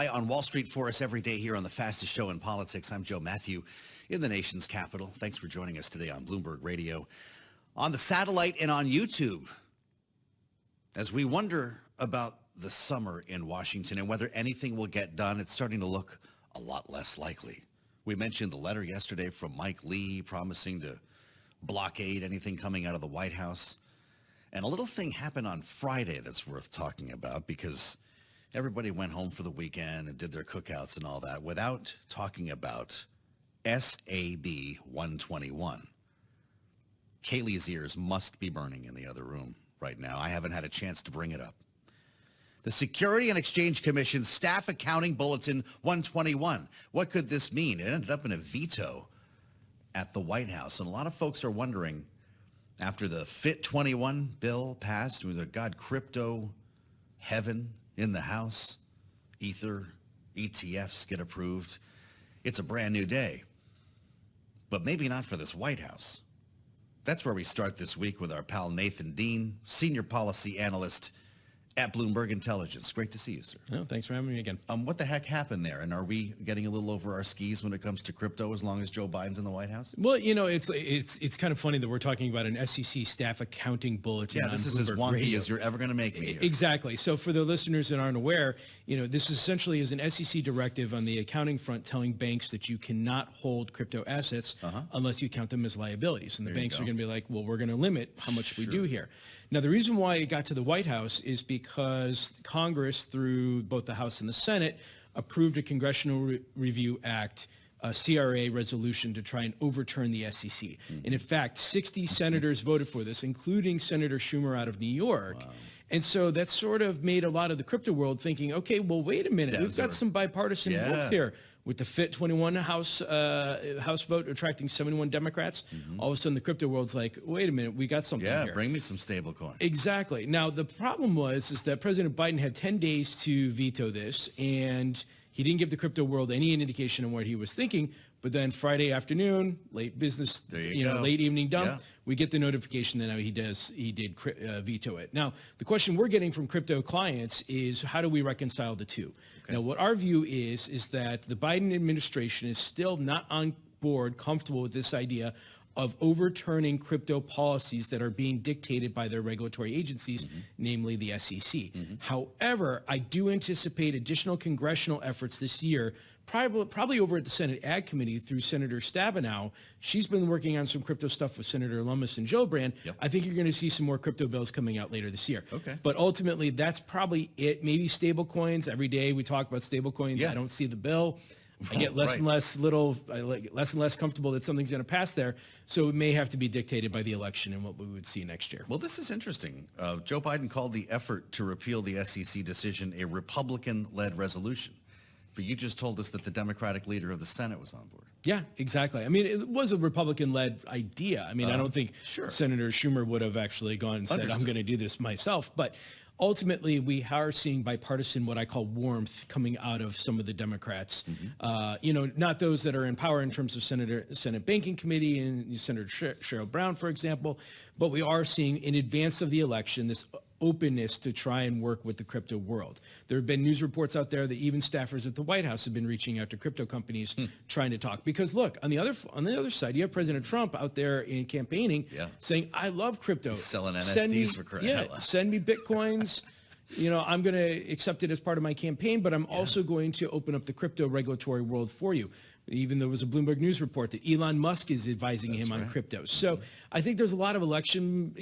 eye on Wall Street for us every day here on the fastest show in politics. I'm Joe Matthew in the nation's capital. Thanks for joining us today on Bloomberg Radio, on the satellite, and on YouTube. As we wonder about the summer in Washington and whether anything will get done, it's starting to look a lot less likely. We mentioned the letter yesterday from Mike Lee promising to blockade anything coming out of the White House. And a little thing happened on Friday that's worth talking about, because everybody went home for the weekend and did their cookouts and all that without talking about SAB 121. Kaylee's ears must be burning in the other room right now. I haven't had a chance to bring it up. The Security and Exchange Commission Staff Accounting Bulletin 121. What could this mean? It ended up in a veto at the White House. And a lot of folks are wondering, after the FIT 21 bill passed, with a God crypto heaven in the House, Ether, ETFs get approved, it's a brand new day. But maybe not for this White House. That's where we start this week with our pal Nathan Dean, Senior Policy Analyst at Bloomberg Intelligence. Great to see you, sir. Oh, thanks for having me again. What the heck happened there? And are we getting a little over our skis when it comes to crypto as long as Joe Biden's in the White House? Well, you know, it's kind of funny that we're talking about an SEC staff accounting bulletin. Yeah, this is Bloomberg as wonky Radio. as you're ever going to make me here. Exactly. So for the listeners that aren't aware, you know, this essentially is an SEC directive on the accounting front telling banks that you cannot hold crypto assets unless you count them as liabilities. And the banks are going to be like, well, we're going to limit how much we do here. Now, the reason why it got to the White House is because Congress, through both the House and the Senate, approved a Congressional Review Act, a CRA resolution to try and overturn the SEC. And in fact, 60 senators voted for this, including Senator Schumer out of New York. Wow. And so that sort of made a lot of the crypto world thinking, okay, well, wait a minute. We've got some bipartisan work here. With the FIT 21 House vote attracting 71 Democrats, all of a sudden the crypto world's like, wait a minute, we got something here. Yeah, bring me some stable coin. Exactly. Now, the problem is that President Biden had 10 days to veto this, and he didn't give the crypto world any indication on what he was thinking. But then Friday afternoon, late business, late evening dump, we get the notification that now he did veto it. Now, the question we're getting from crypto clients is, how do we reconcile the two? Okay. Now, what our view is that the Biden administration is still not on board, comfortable with this idea of overturning crypto policies that are being dictated by their regulatory agencies, namely the SEC. However, I do anticipate additional congressional efforts this year, probably over at the Senate Ag Committee through Senator Stabenow. She's been working on some crypto stuff with Senator Lummis and Gillibrand. I think you're going to see some more crypto bills coming out later this year. Okay. But ultimately, that's probably it. Maybe stable coins. Every day we talk about stable coins. I don't see the bill. I get less and less comfortable that something's going to pass there. So it may have to be dictated by the election and what we would see next year. Well, this is interesting. Joe Biden called the effort to repeal the SEC decision a Republican-led resolution. But you just told us that the Democratic leader of the Senate was on board. Yeah, exactly. I mean, it was a Republican-led idea. I mean, I don't think Senator Schumer would have actually gone and said, I'm going to do this myself. But ultimately, we are seeing bipartisan, what I call warmth, coming out of some of the Democrats. Not those that are in power in terms of Senate Banking Committee and Senator Sherrod Brown, for example. But we are seeing, in advance of the election, this openness to try and work with the crypto world. There have been news reports out there that even staffers at the White House have been reaching out to crypto companies trying to talk. Because look, on the other side, you have President Trump out there in campaigning saying, I love crypto. He's selling NFTs for crying out loud. Send me Bitcoins. I'm going to accept it as part of my campaign, but I'm also going to open up the crypto regulatory world for you. Even there was a Bloomberg News report that Elon Musk is advising him on crypto. So I think there's a lot of election,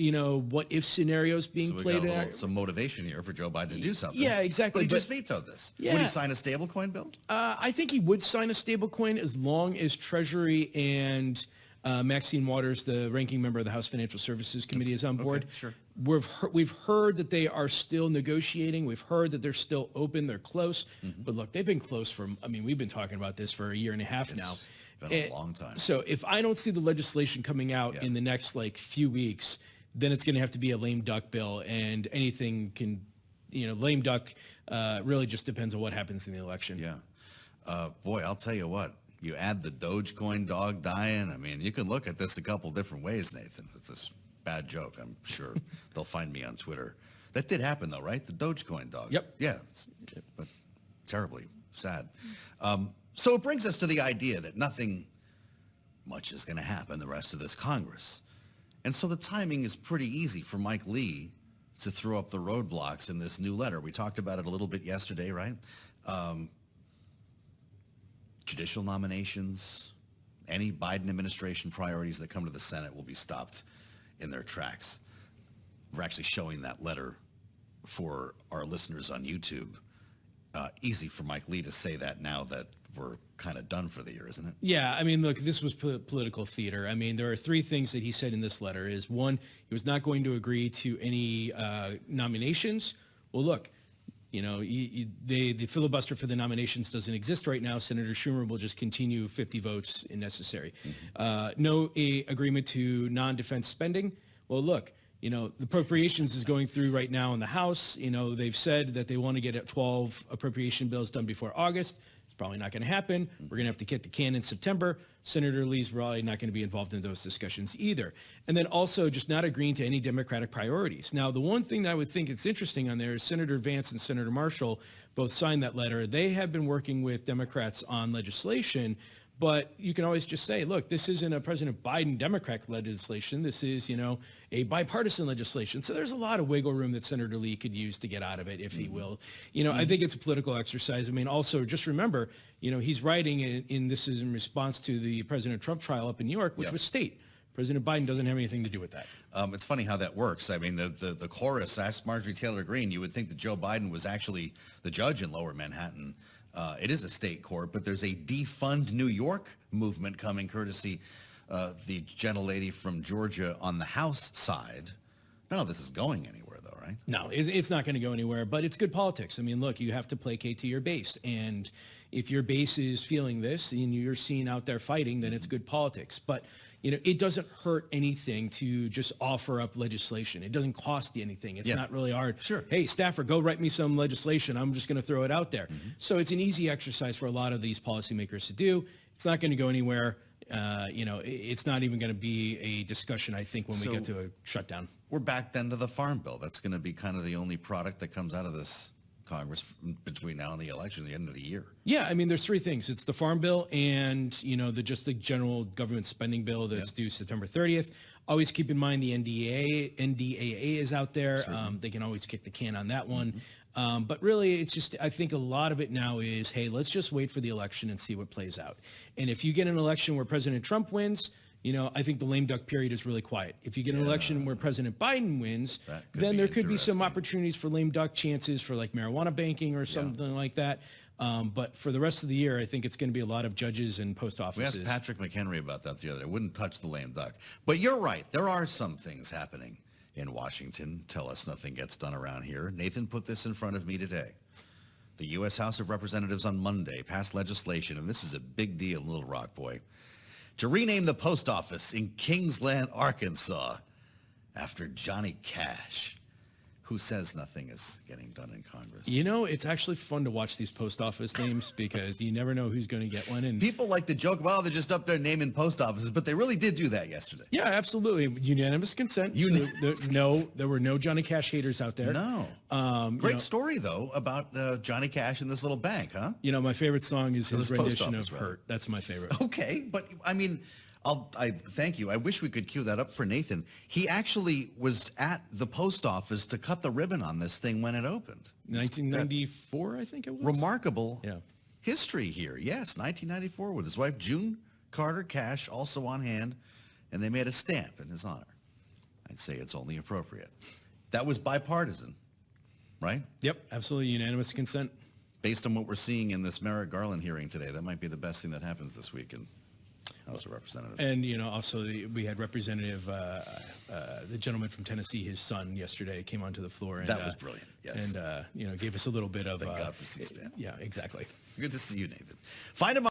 what if scenarios being played out. Some motivation here for Joe Biden to do something. Yeah, exactly. But he just vetoed this. Yeah. Would he sign a stablecoin bill? I think he would sign a stablecoin as long as Treasury and Maxine Waters, the ranking member of the House Financial Services Committee, is on board. Okay, sure. We've heard that they are still negotiating. We've heard that they're still open. They're close. But look, they've been close we've been talking about this for a year and a half now. It's been a long time. So if I don't see the legislation coming out in the next few weeks, then it's going to have to be a lame duck bill, and anything can, lame duck really just depends on what happens in the election. Yeah. Boy, I'll tell you what. You add the Dogecoin dog dying. I mean, you can look at this a couple different ways, Nathan. It's this bad joke. I'm sure they'll find me on Twitter. That did happen, though, right? The Dogecoin dog. Yep. Yeah. But terribly sad. So it brings us to the idea that nothing much is going to happen the rest of this Congress. And so the timing is pretty easy for Mike Lee to throw up the roadblocks in this new letter. We talked about it a little bit yesterday, right? Judicial nominations, any Biden administration priorities that come to the Senate will be stopped in their tracks. We're actually showing that letter for our listeners on YouTube. Easy for Mike Lee to say that now that we're kind of done for the year, isn't it? Yeah, I mean, look, this was political theater. I mean, there are three things that he said in this letter. Is one, he was not going to agree to any nominations. Well, look, you know, the filibuster for the nominations doesn't exist right now. Senator Schumer will just continue 50 votes if necessary. No agreement to non-defense spending. Well, look, you know, the appropriations is going through right now in the House. You know, they've said that they want to get 12 appropriation bills done before August. It's probably not going to happen. We're going to have to kick the can in September. Senator Lee's probably not going to be involved in those discussions either. And then also just not agreeing to any Democratic priorities. Now, the one thing that I would think is interesting on there is Senator Vance and Senator Marshall both signed that letter. They have been working with Democrats on legislation. But you can always just say, look, this isn't a President Biden Democrat legislation. This is, you know, a bipartisan legislation. So there's a lot of wiggle room that Senator Lee could use to get out of it if he will. You know, I think it's a political exercise. I mean, also just remember, you know, he's writing in this is in response to the President Trump trial up in New York, which was state. President Biden doesn't have anything to do with that. It's funny how that works. I mean, the chorus asked Marjorie Taylor Greene. You would think that Joe Biden was actually the judge in Lower Manhattan. It is a state court, but there's a defund New York movement coming courtesy the gentlelady from Georgia on the House side. None of this is going anywhere, though, right? No, it's not going to go anywhere, but it's good politics. I mean, look, you have to placate to your base. And if your base is feeling this and you're seen out there fighting, then it's good politics. But you know, it doesn't hurt anything to just offer up legislation. It doesn't cost you anything. It's not really hard. Sure. Hey, staffer, go write me some legislation. I'm just going to throw it out there. So it's an easy exercise for a lot of these policymakers to do. It's not going to go anywhere. You know, it's not even going to be a discussion, I think, when we get to a shutdown. We're back then to the Farm Bill. That's going to be kind of the only product that comes out of this Congress between now and the election, the end of the year. Yeah, I mean, there's three things. It's the Farm Bill and, you know, the general government spending bill that's due September 30th. Always keep in mind the NDAA is out there. They can always kick the can on that one. But really, it's just, I think a lot of it now is, hey, let's just wait for the election and see what plays out. And if you get an election where President Trump wins, you know, I think the lame duck period is really quiet. If you get an election where President Biden wins, then there could be some opportunities for lame duck chances for like marijuana banking or something like that. But for the rest of the year, I think it's going to be a lot of judges and post offices. We asked Patrick McHenry about that the other day. Wouldn't touch the lame duck. But you're right. There are some things happening in Washington. Tell us nothing gets done around here. Nathan put this in front of me today. The U.S. House of Representatives on Monday passed legislation, and this is a big deal in Little Rock, boy, to rename the post office in Kingsland, Arkansas, after Johnny Cash, who says nothing is getting done in Congress. You know, it's actually fun to watch these post office names because you never know who's going to get one. And people like to joke, well, they're just up there naming post offices, but they really did do that yesterday. Yeah, absolutely. Unanimous consent. So there were no Johnny Cash haters out there. No. Great story, though, about Johnny Cash and this little bank, huh? You know, my favorite song is his rendition of Hurt. That's my favorite. Okay, but I mean, I thank you. I wish we could cue that up for Nathan. He actually was at the post office to cut the ribbon on this thing when it opened. 1994, I think it was. Remarkable history here. Yes, 1994 with his wife, June Carter Cash, also on hand, and they made a stamp in his honor. I'd say it's only appropriate. That was bipartisan, right? Yep, absolutely unanimous consent. Based on what we're seeing in this Merrick Garland hearing today, that might be the best thing that happens this week in House of Representatives. And, you know, also we had Representative, the gentleman from Tennessee, his son yesterday came onto the floor. And, that was brilliant, yes. And, you know, gave us a little bit of... Thank God for C-SPAN. Yeah, exactly. Good to see you, Nathan. Find him